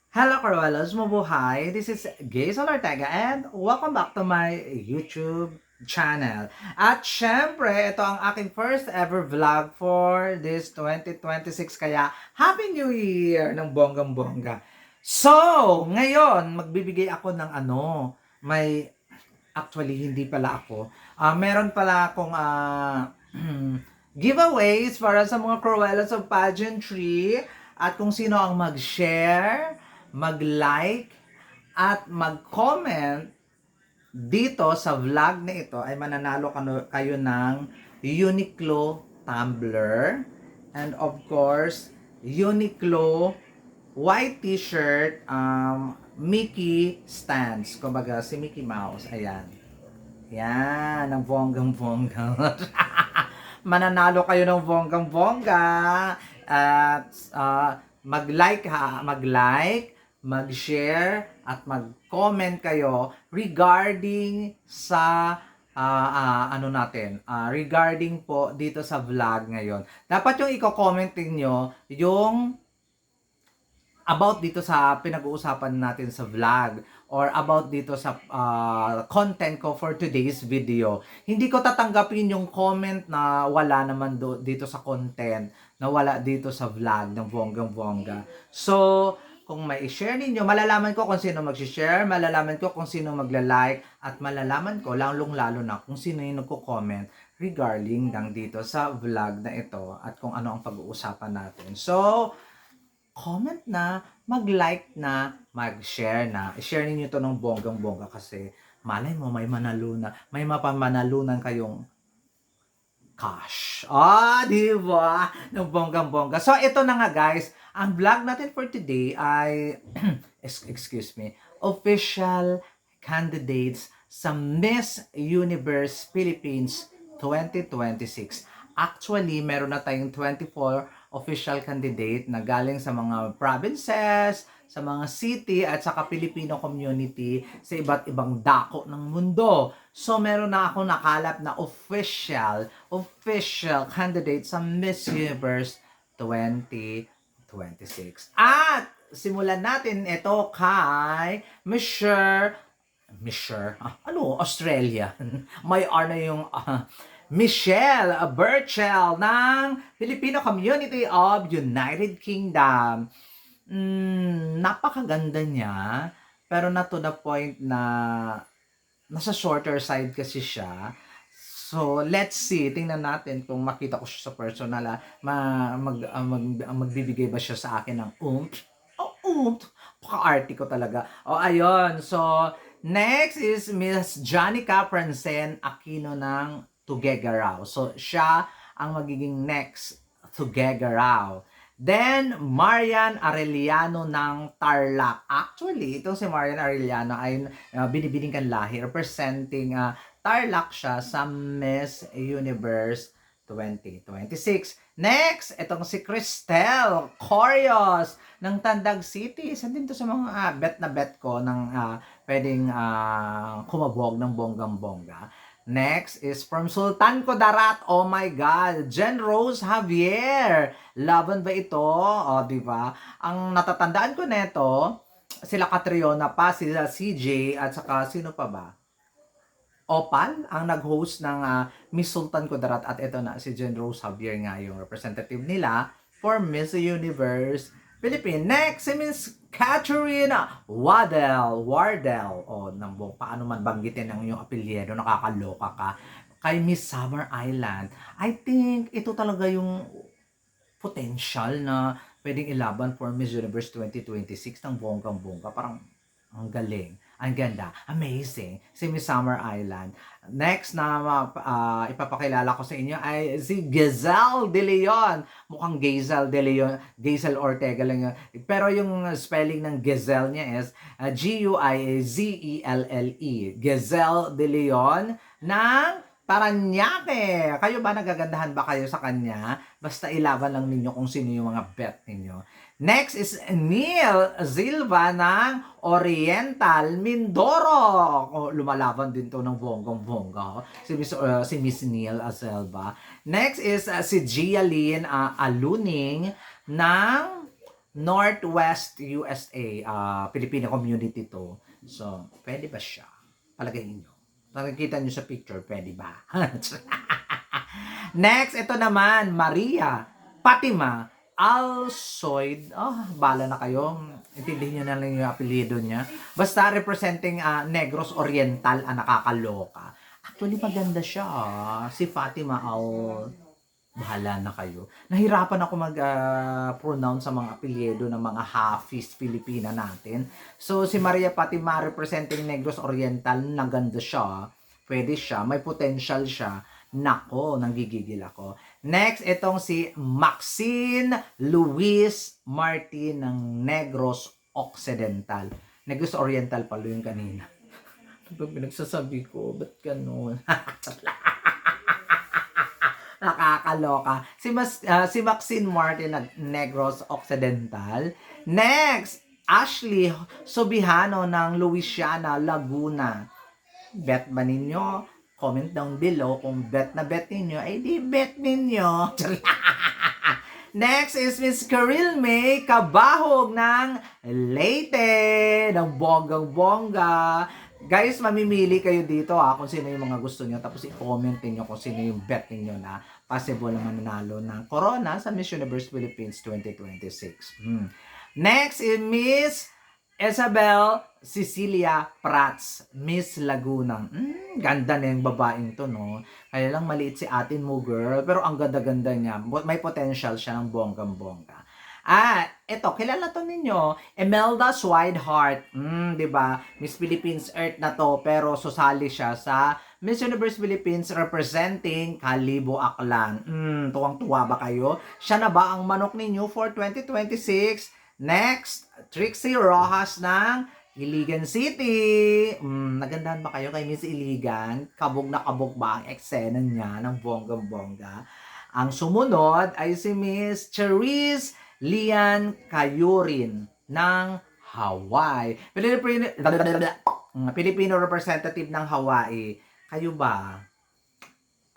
Hello, Caruelos! Mabuhay! This is Gazel Ortega and welcome back to my YouTube channel. At syempre, ito ang aking first ever vlog for this 2026. Kaya, Happy New Year ng bonggang-bongga. So, ngayon, magbibigay ako ng actually, hindi pala ako. Meron pala akong giveaways para sa mga Cruellas of Pageantry at kung sino ang mag-share, mag-like, at mag-comment dito sa vlog na ito ay mananalo kayo ng Uniqlo tumbler and of course Uniqlo white t-shirt Mickey stands. Kumbaga si Mickey Mouse. Ayan. Yan, ang bonggang-bongga. Mananalo kayo ng bonggang-bongga. At mag-like mag-share, at mag-comment kayo regarding sa regarding po dito sa vlog ngayon. Dapat yung i-comment niyo yung about dito sa pinag-uusapan natin sa vlog or about dito sa content ko for today's video. Hindi ko tatanggapin yung comment na wala naman dito sa content, na wala dito sa vlog ng bonggang-bongga. So, kung may share ninyo, malalaman ko kung sino mag-share, malalaman ko kung sino magla-like, at malalaman ko lalong-lalo na kung sino yung nagko-comment regarding lang dito sa vlog na ito at kung ano ang pag-uusapan natin. So, comment na, mag-like na, mag-share na. I-share niyo to ng bonggang-bongga kasi malay mo may mapamanalunan kayong cash. Di ba? Ng bonggang-bongga. So, ito na nga guys. Ang vlog natin for today ay, excuse me, official candidates sa Miss Universe Philippines 2026. Actually, meron na tayong 24 official candidate na galing sa mga provinces, sa mga city, at saka Filipino community sa iba't ibang dako ng mundo. So, meron na ako nakalap na official candidate sa Miss Universe 2026. At simulan natin ito kay Australia. May R na yung Michelle Burchell ng Filipino Community of United Kingdom. Napakaganda niya, pero na to the point na nasa shorter side kasi siya. So, let's see. Tingnan natin kung makita ko siya sa personal. Magbibigay ba siya sa akin ng oomph? Paka-arty ko talaga. Ayun. So, next is Miss Janica Francen Aquino ng Tuguegarao. So, siya ang magiging next Tuguegarao. Then, Marian Arellano ng Tarlac. Actually, itong si Marian Arellano ay binibining kan lahi, representing Tarlac siya sa Miss Universe 2026. Next, itong si Cristel Corios ng Tandag City. Isa din to sa mga bet na bet ko ng pwedeng kumabog ng bonggang-bongga. Next is from Sultan Kudarat. Oh my God, Jen Rose Javier. Laban ba ito? Di ba? Ang natatandaan ko nito, sila Catriona pa, sila CJ, at saka sino pa ba? Opal ang nag-host ng Miss Sultan Kudarat, at ito na si Jen Rose Javier nga yung representative nila for Miss Universe Philippines. Next, si Miss Catherine Wardell. Paano man banggitin ang iyong apelyido, nakakaloka ka. Kay Miss Summer Island. I think ito talaga yung potential na pwedeng ilaban for Miss Universe 2026 ng bonggang-bongga. Parang ang galing. Ang ganda. Amazing. Si Miss Summer Island. Next na ipapakilala ko sa inyo ay si Gazel De Leon. Mukhang Gazel De Leon. Gazel Ortega lang yun. Pero yung spelling ng Gazel niya is Guizelle. Gazel De Leon ng Paranaque. Kayo ba, nagagandahan ba kayo sa kanya? Basta ilaban lang ninyo kung sino yung mga bet ninyo. Next is Neil Silva ng Oriental Mindoro. Lumalaban din to ng bonggang-bongga. Si Miss Neil Silva. Next is si Gia Lynn Aluning ng Northwest USA, Filipino community to. So, pwede ba siya? Palagay niyo. Nakikita niyo sa picture, pwede ba? Next, ito naman, Maria Fatima Alsoid. Bala na kayo. Intindihin nyo na lang yung apelyido niya. Basta representing Negros Oriental, nakakaloka. Actually, maganda siya. Si Fatima bahala na kayo. Nahirapan ako mag-pronounce sa mga apelyido ng mga Hafiz Filipina natin. So, si Maria Fatima representing Negros Oriental, naganda siya. Pwede siya. May potential siya. Nako, nanggigigil ako. Next, itong si Maxine Luis Martin ng Negros Occidental. Negros Oriental pala yung kanina. Ano ba pinagsasabi ko? Ba't ganun? Nakakaloka. Si Maxine Martin ng Negros Occidental. Next, Ashley Subihano ng Louisiana, Laguna. Bet ba ninyo? Comment down below kung bet na bet ninyo. Ay di bet ninyo. Next is Miss Caril May Kabahog ng Leyte. Ng bonggang-bongga. Guys, mamimili kayo dito kung sino yung mga gusto nyo. Tapos i-comment niyo kung sino yung bet niyo na possible na mananalo ng Corona sa Miss Universe Philippines 2026. Next is Miss Isabel Cecilia Prats, Miss Laguna. Ganda na yung babaeng to, no? Kaya lang maliit si atin mo, girl. Pero ang ganda-ganda niya. May potential siya ng bonggang-bongga. Eto, kilala to ninyo. Imelda Swidehart. Diba? Miss Philippines Earth na to, pero susali siya sa Miss Universe Philippines representing Kalibo Aklan. Tuwang-tuwa ba kayo? Siya na ba ang manok ninyo for 2026? Next, Trixie Rojas ng Iligan City. Nagandahan ba kayo kay Miss Iligan? Kabog na kabog ba ang eksena niya ng bonggang-bongga? Ang sumunod ay si Miss Cherise Lian Kayurin ng Hawaii. Filipino representative ng Hawaii. Kayo ba?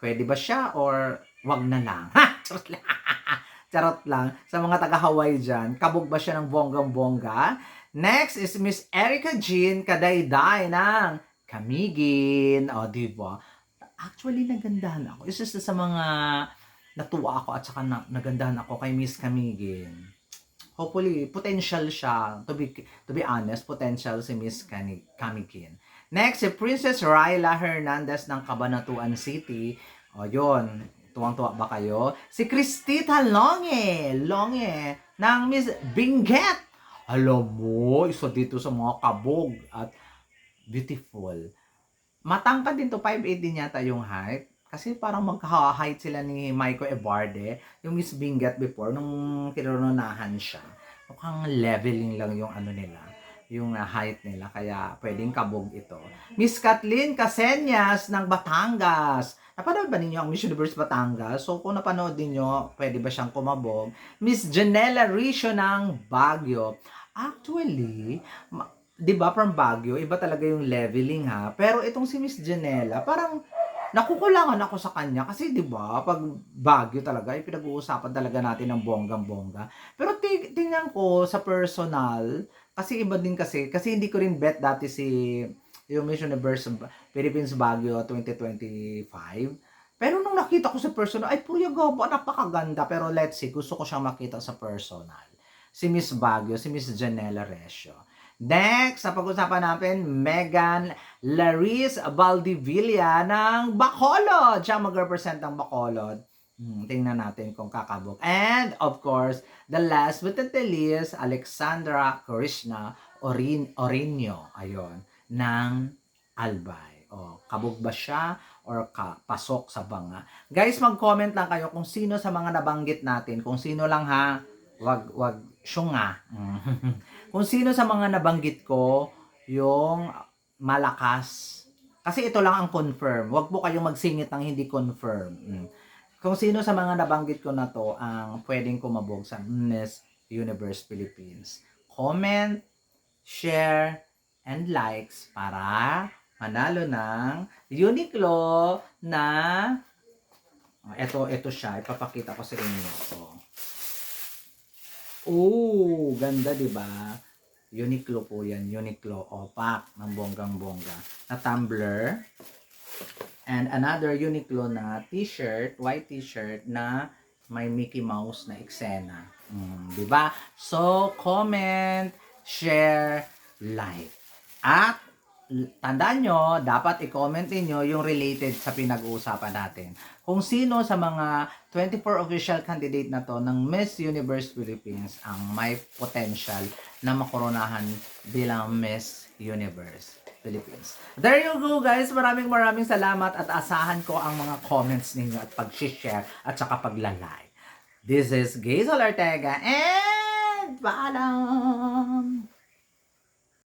Pwede ba siya or wag na lang? Charot lang. Sa mga taga-Hawaii dyan, kabog ba siya ng bonggang-bongga? Next is Miss Erica Jean Kadayday ng Camiguin. Diba? Actually, nagandahan ako. Isa sa mga natuwa ako at saka nagandahan ako kay Miss Camiguin. Hopefully, potential siya. To be honest, potential si Miss Camiguin. Next, si Princess Ryla Hernandez ng Cabanatuan City. Yun. Tuwang-tuwa ba kayo? Si Cristita Longe ng Miss Binget. Alam mo, isa dito sa mga kabog at beautiful. Matangkad din to, 5'8 din yata yung height. Kasi parang magka-height sila ni Michael Ebarde, yung Miss Binget before, nung kinurunahan siya. Mukhang leveling lang yung nila, yung height nila, kaya pwedeng kabog ito. Miss Kathleen Caseñas ng Batangas. Napanood ba ninyo ang Miss Universe Batangas? So kung napanood niyo, pwede ba siyang kumabog? Miss Janela Ricio ng Baguio. Actually, di ba from Baguio, iba talaga yung leveling ha. Pero itong si Miss Janela, parang nakukulangan ako sa kanya kasi 'di ba pag Baguio talaga pinag-uusapan talaga natin ng bonggang-bongga. Pero tingnan ko sa personal kasi iba din kasi hindi ko rin bet dati si yung Miss Universe Philippines Baguio 2025. Pero nung nakita ko sa personal, ay puya gabo, napakaganda. Pero let's see, gusto ko siyang makita sa personal. Si Miss Baguio, si Miss Janela Recio. Next, sa pag-usapan natin, Megan Laris Valdivilla ng Bacolod. Siya mag-represent ng Bacolod. Tingnan natin kung kakabog. And, of course, the last but not the least, Alexandra Krishna Orinio. Ayun, ng Albay. Kabog ba siya or pasok sa banga? Guys, mag-comment lang kayo kung sino sa mga nabanggit natin. Kung sino lang ha, wag syunga. Kung sino sa mga nabanggit ko yung malakas. Kasi ito lang ang confirm. Wag po kayong magsingit ng hindi confirm. Kung sino sa mga nabanggit ko na to ang pwedeng kumabog sa Miss Universe Philippines. Comment, share, and likes para manalo ng Uniqlo na ito siya. Ipapakita ko sa inyo. Oh, ganda 'di ba? Uniqlo po 'yan, Uniqlo opak ng bonggang-bongga na tumbler. And another Uniqlo na t-shirt, white t-shirt na may Mickey Mouse na eksena. 'Di ba? So, comment, share, like. At tandaan nyo, dapat i-comment niyo yung related sa pinag-uusapan natin. Kung sino sa mga 24 official candidate na to ng Miss Universe Philippines ang may potential na makoronahan bilang Miss Universe Philippines. There you go guys. Maraming salamat at asahan ko ang mga comments ninyo at pag-share at saka pagla-like. This is Gazel Ortega and paalam!